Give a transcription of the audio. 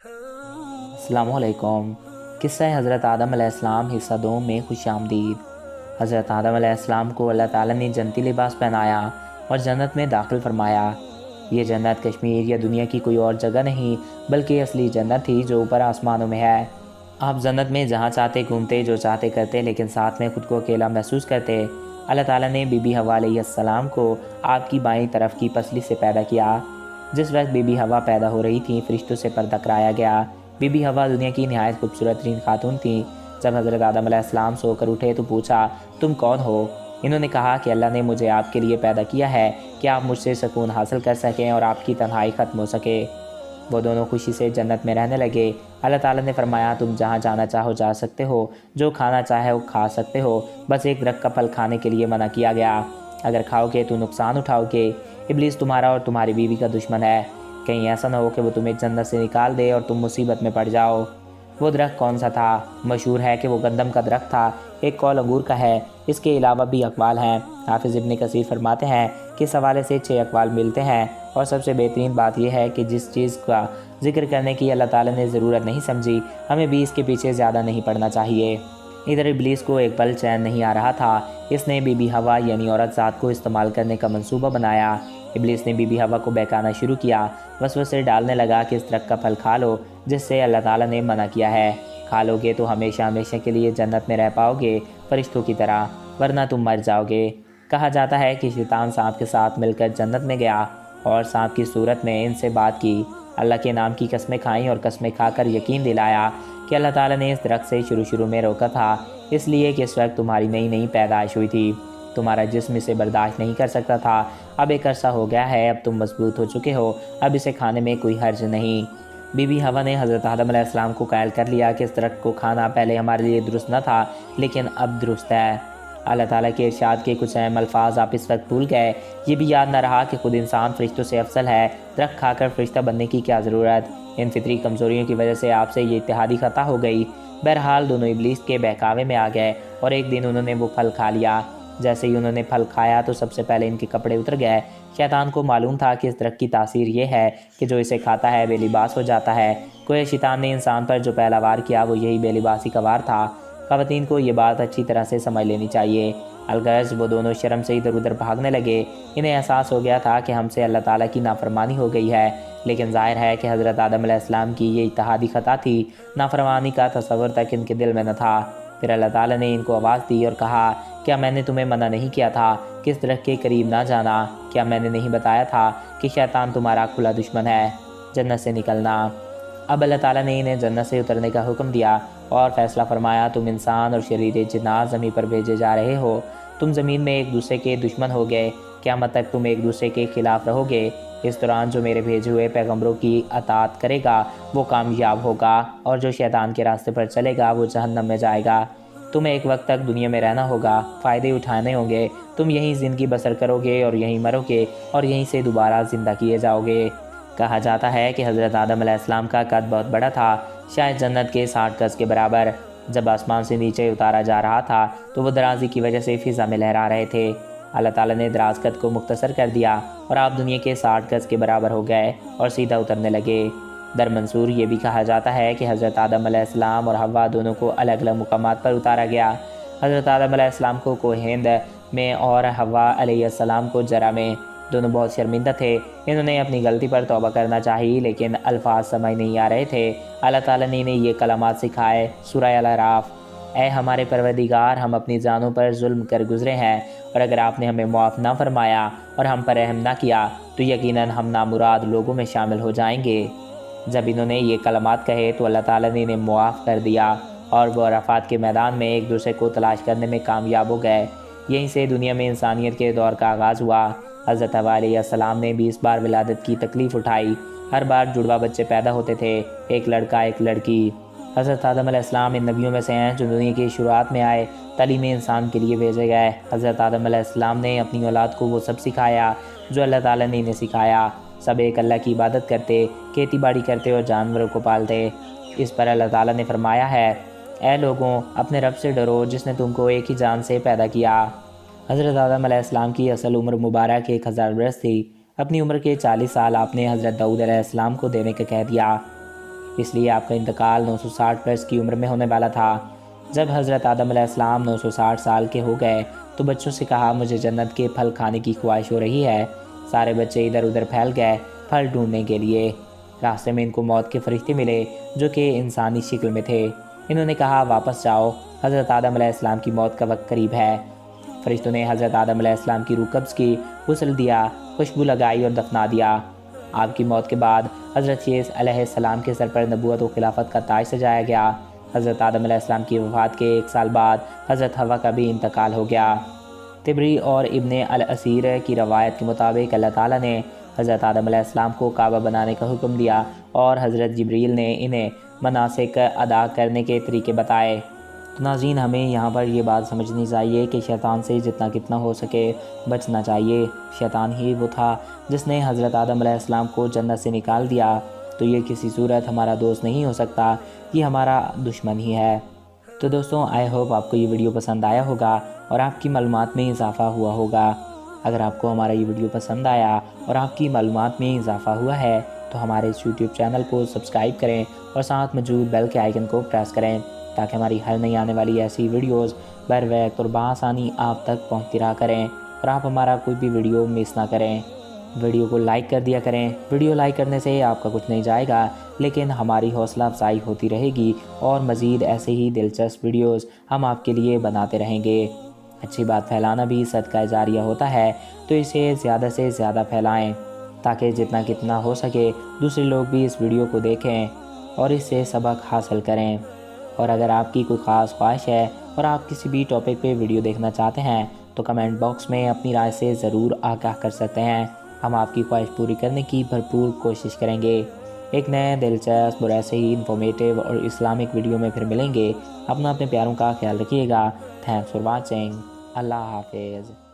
السلام علیکم۔ قصہ حضرت آدم علیہ السلام حصہ 2 میں خوش آمدید۔ حضرت آدم علیہ السلام کو اللہ تعالیٰ نے جنتی لباس پہنایا اور جنت میں داخل فرمایا۔ یہ جنت کشمیر یا دنیا کی کوئی اور جگہ نہیں بلکہ اصلی جنت تھی جو اوپر آسمانوں میں ہے۔ آپ جنت میں جہاں چاہتے گھومتے، جو چاہتے کرتے، لیکن ساتھ میں خود کو اکیلا محسوس کرتے۔ اللہ تعالیٰ نے بی بی حوا علیہ السلام کو آپ کی بائیں طرف کی پسلی سے پیدا کیا۔ جس وقت بی بی حوا پیدا ہو رہی تھی فرشتوں سے پردہ کرایا گیا۔ بی بی حوا دنیا کی نہایت خوبصورت ترین خاتون تھیں۔ جب حضرت آدم علیہ السلام سو کر اٹھے تو پوچھا، تم کون ہو؟ انہوں نے کہا کہ اللہ نے مجھے آپ کے لیے پیدا کیا ہے کہ آپ مجھ سے سکون حاصل کر سکیں اور آپ کی تنہائی ختم ہو سکے۔ وہ دونوں خوشی سے جنت میں رہنے لگے۔ اللہ تعالیٰ نے فرمایا، تم جہاں جانا چاہو جا سکتے ہو، جو کھانا چاہے وہ کھا سکتے ہو، بس ایک درخت کا پھل کھانے کے لیے منع کیا گیا۔ اگر کھاؤ گے تو نقصان اٹھاؤ گے۔ ابلیس تمہارا اور تمہاری بیوی کا دشمن ہے، کہیں ایسا نہ ہو کہ وہ تمہیں جنت سے نکال دے اور تم مصیبت میں پڑ جاؤ۔ وہ درخت کون سا تھا؟ مشہور ہے کہ وہ گندم کا درخت تھا، ایک قول انگور کا ہے، اس کے علاوہ بھی اقوال ہیں۔ حافظ ابن کثیر فرماتے ہیں کہ اس حوالے سے 6 اقوال ملتے ہیں، اور سب سے بہترین بات یہ ہے کہ جس چیز کا ذکر کرنے کی اللہ تعالیٰ نے ضرورت نہیں سمجھی، ہمیں بھی اس کے پیچھے زیادہ نہیں پڑنا چاہیے۔ ادھر ابلیس کو ایک پل چین نہیں آ رہا تھا۔ اس نے بی بی حوا یعنی عورت ذات کو استعمال کرنے کا منصوبہ بنایا۔ ابلیس نے بی بی حوا کو بہکانا شروع کیا، وسوسے ڈالنے لگا کہ اس درخت کا پھل کھا لو جس سے اللہ تعالیٰ نے منع کیا ہے۔ کھا لو گے تو ہمیشہ ہمیشہ کے لیے جنت میں رہ پاؤ گے فرشتوں کی طرح، ورنہ تم مر جاؤ گے۔ کہا جاتا ہے کہ شیطان سانپ کے ساتھ مل کر جنت میں گیا اور سانپ کی صورت میں ان سے بات کی، اللہ کے نام کی قسمیں کھائیں اور قسمیں کھا کر یقین دلایا کہ اللہ تعالیٰ نے اس درخت سے شروع میں روکا تھا، اس لیے کہ اس وقت تمہاری نئی پیدائش ہوئی تھی، تمہارا جسم اسے برداشت نہیں کر سکتا تھا۔ اب ایک عرصہ ہو گیا ہے، اب تم مضبوط ہو چکے ہو، اب اسے کھانے میں کوئی حرج نہیں۔ بی بی حوا نے حضرت آدم علیہ السلام کو قائل کر لیا کہ اس درخت کو کھانا پہلے ہمارے لیے درست نہ تھا لیکن اب درست ہے۔ اللہ تعالیٰ کے ارشاد کے کچھ اہم الفاظ آپ اس وقت بھول گئے۔ یہ بھی یاد نہ رہا کہ خود انسان فرشتوں سے افضل ہے، درخت کھا کر فرشتہ بننے کی کیا ضرورت؟ ان فطری کمزوریوں کی وجہ سے آپ سے یہ اتحادی خطا ہو گئی۔ بہرحال دونوں ابلیس کے بہکاوے میں آ گئے اور ایک دن انہوں نے وہ پھل کھا لیا۔ جیسے ہی انہوں نے پھل کھایا تو سب سے پہلے ان کے کپڑے اتر گئے۔ شیطان کو معلوم تھا کہ اس درخت کی تاثیر یہ ہے کہ جو اسے کھاتا ہے بے لباس ہو جاتا ہے۔ کوئی شیطان نے انسان پر جو پہلا وار کیا وہ یہی بے لباسی کا وار تھا۔ خواتین کو یہ بات اچھی طرح سے سمجھ لینی چاہیے۔ الغرض وہ دونوں شرم سے ادھر ادھر بھاگنے لگے۔ انہیں احساس ہو گیا تھا کہ ہم سے اللہ تعالیٰ کی نافرمانی ہو گئی ہے، لیکن ظاہر ہے کہ حضرت آدم علیہ السلام کی یہ اتحادی خطا تھی، نافرمانی کا تصور تک ان کے دل میں نہ تھا۔ پھر اللہ تعالیٰ نے ان کو آواز دی اور کہا، کیا میں نے تمہیں منع نہیں کیا تھا کہ اس درخت کے قریب نہ جانا؟ کیا میں نے نہیں بتایا تھا کہ شیطان تمہارا کھلا دشمن ہے؟ جنت سے نکلنا۔ اب اللہ تعالیٰ نے انہیں جنت سے اترنے کا حکم دیا اور فیصلہ فرمایا، تم انسان اور شریر جنات زمین پر بھیجے جا رہے ہو، تم زمین میں ایک دوسرے کے دشمن ہو گئے، قیامت تک تم ایک دوسرے کے خلاف رہو گے۔ اس دوران جو میرے بھیجے ہوئے پیغمبروں کی اطاعت کرے گا وہ کامیاب ہوگا، اور جو شیطان کے راستے پر چلے گا وہ جہنم میں جائے گا۔ تمہیں ایک وقت تک دنیا میں رہنا ہوگا، فائدے اٹھانے ہوں گے، تم یہیں زندگی بسر کرو گے اور یہیں مرو گے اور یہیں سے دوبارہ زندہ کیے جاؤ گے۔ کہا جاتا ہے کہ حضرت آدم علیہ السلام کا قد بہت بڑا تھا، شاید جنت کے 60 گز کے برابر۔ جب آسمان سے نیچے اتارا جا رہا تھا تو وہ درازی کی وجہ سے فضا میں لہرا رہے تھے۔ اللہ تعالیٰ نے دراز قد کو مختصر کر دیا اور آپ دنیا کے 60 گز کے برابر ہو گئے اور سیدھا اترنے لگے۔ در منصور یہ بھی کہا جاتا ہے کہ حضرت آدم علیہ السلام اور حوا دونوں کو الگ الگ مقامات پر اتارا گیا۔ حضرت آدم علیہ السلام کو کوہ ہند میں اور حوا علیہ السلام کو جرہ میں۔ دونوں بہت شرمندہ تھے، انہوں نے اپنی غلطی پر توبہ کرنا چاہی لیکن الفاظ سمجھ نہیں آ رہے تھے۔ اللہ تعالیٰ نے انہیں یہ کلمات سکھائے۔ سورہ الاعراف: اے ہمارے پروردگار، ہم اپنی جانوں پر ظلم کر گزرے ہیں، اور اگر آپ نے ہمیں معاف نہ فرمایا اور ہم پر رحم نہ کیا تو یقیناً ہم نامراد لوگوں میں شامل ہو جائیں گے۔ جب انہوں نے یہ کلمات کہے تو اللہ تعالیٰ نے انہیں معاف کر دیا اور وہ عرفات کے میدان میں ایک دوسرے کو تلاش کرنے میں کامیاب ہو گئے۔ یہیں سے دنیا میں انسانیت کے دور کا آغاز ہوا۔ حضرت حوا علیہ السلام نے 20 بار ولادت کی تکلیف اٹھائی، ہر بار جڑواں بچے پیدا ہوتے تھے، ایک لڑکا ایک لڑکی۔ حضرت آدم علیہ السلام ان نبیوں میں سے ہیں جو دنیا کی شروعات میں آئے، تعلیم انسان کے لیے بھیجے گئے۔ حضرت آدم علیہ السلام نے اپنی اولاد کو وہ سب سکھایا جو اللہ تعالیٰ نے انہیں سکھایا۔ سب ایک اللہ کی عبادت کرتے، کھیتی باڑی کرتے اور جانوروں کو پالتے۔ اس پر اللہ تعالیٰ نے فرمایا ہے، اے لوگوں، اپنے رب سے ڈرو جس نے تم کو ایک ہی جان سے پیدا کیا۔ حضرت آدم علیہ السلام کی اصل عمر مبارک 1000 برس تھی۔ اپنی عمر کے 40 سال آپ نے حضرت داؤد علیہ السلام کو دینے کا کہہ دیا۔ اس لیے آپ کا انتقال 960 برس کی عمر میں ہونے والا تھا۔ جب حضرت آدم علیہ السلام 960 سال کے ہو گئے تو بچوں سے کہا مجھے جنت کے پھل کھانے کی خواہش ہو رہی ہے۔ سارے بچے ادھر ادھر پھیل گئے پھل ڈھونڈنے کے لیے۔ راستے میں ان کو موت کے فرشتے ملے جو کہ انسانی شکل میں تھے۔ انہوں نے کہا واپس جاؤ، حضرت آدم علیہ السلام کی موت کا وقت قریب ہے۔ فرشتوں نے حضرت آدم علیہ السلام کی روح قبض کی، غسل دیا، خوشبو لگائی اور دفنا دیا۔ آپ کی موت کے بعد حضرت عیسیٰ علیہ السلام کے سر پر نبوت و خلافت کا تاج سجایا گیا۔ حضرت آدم علیہ السلام کی وفات کے 1 سال بعد حضرت حوا کا بھی انتقال ہو گیا۔ طبری اور ابن الاسیر کی روایت کے مطابق اللہ تعالیٰ نے حضرت آدم علیہ السلام کو کعبہ بنانے کا حکم دیا اور حضرت جبریل نے انہیں مناسک ادا کرنے کے طریقے بتائے۔ تو ناظرین، ہمیں یہاں پر یہ بات سمجھنی چاہیے کہ شیطان سے کتنا ہو سکے بچنا چاہیے۔ شیطان ہی وہ تھا جس نے حضرت آدم علیہ السلام کو جنت سے نکال دیا، تو یہ کسی صورت ہمارا دوست نہیں ہو سکتا، یہ ہمارا دشمن ہی ہے۔ تو دوستوں، آئی ہوپ آپ کو یہ ویڈیو پسند آیا ہوگا اور آپ کی معلومات میں اضافہ ہوا ہوگا۔ اگر آپ کو ہمارا یہ ویڈیو پسند آیا اور آپ کی معلومات میں اضافہ ہوا ہے تو ہمارے اس یوٹیوب چینل کو سبسکرائب کریں اور ساتھ موجود بیل کے آئیکن کو پریس کریں تاکہ ہماری ہر نئی آنے والی ایسی ویڈیوز بر وقت اور بآسانی آپ تک پہنچتی رہا کریں اور آپ ہمارا کوئی بھی ویڈیو مس نہ کریں۔ ویڈیو کو لائک کر دیا کریں۔ ویڈیو لائک کرنے سے آپ کا کچھ نہیں جائے گا، لیکن ہماری حوصلہ افزائی ہوتی رہے گی اور مزید ایسے ہی دلچسپ ویڈیوز ہم آپ کے لیے بناتے رہیں گے۔ اچھی بات پھیلانا بھی صدقہ جاریہ ہوتا ہے، تو اسے زیادہ سے زیادہ پھیلائیں تاکہ جتنا ہو سکے دوسرے لوگ بھی اس ویڈیو کو دیکھیں اور اس سے سبق حاصل کریں۔ اور اگر آپ کی کوئی خاص خواہش ہے اور آپ کسی بھی ٹاپک پہ ویڈیو دیکھنا چاہتے ہیں تو کمنٹ باکس میں اپنی رائے سے ضرور آگاہ کر سکتے ہیں۔ ہم آپ کی خواہش پوری کرنے کی بھرپور کوشش کریں گے۔ ایک نئے دلچسپ اور ایسے ہی انفارمیٹیو اور اسلامک ویڈیو میں پھر ملیں گے۔ اپنے پیاروں کا خیال رکھیے گا۔ Thanks for watching. اللہ حافظ۔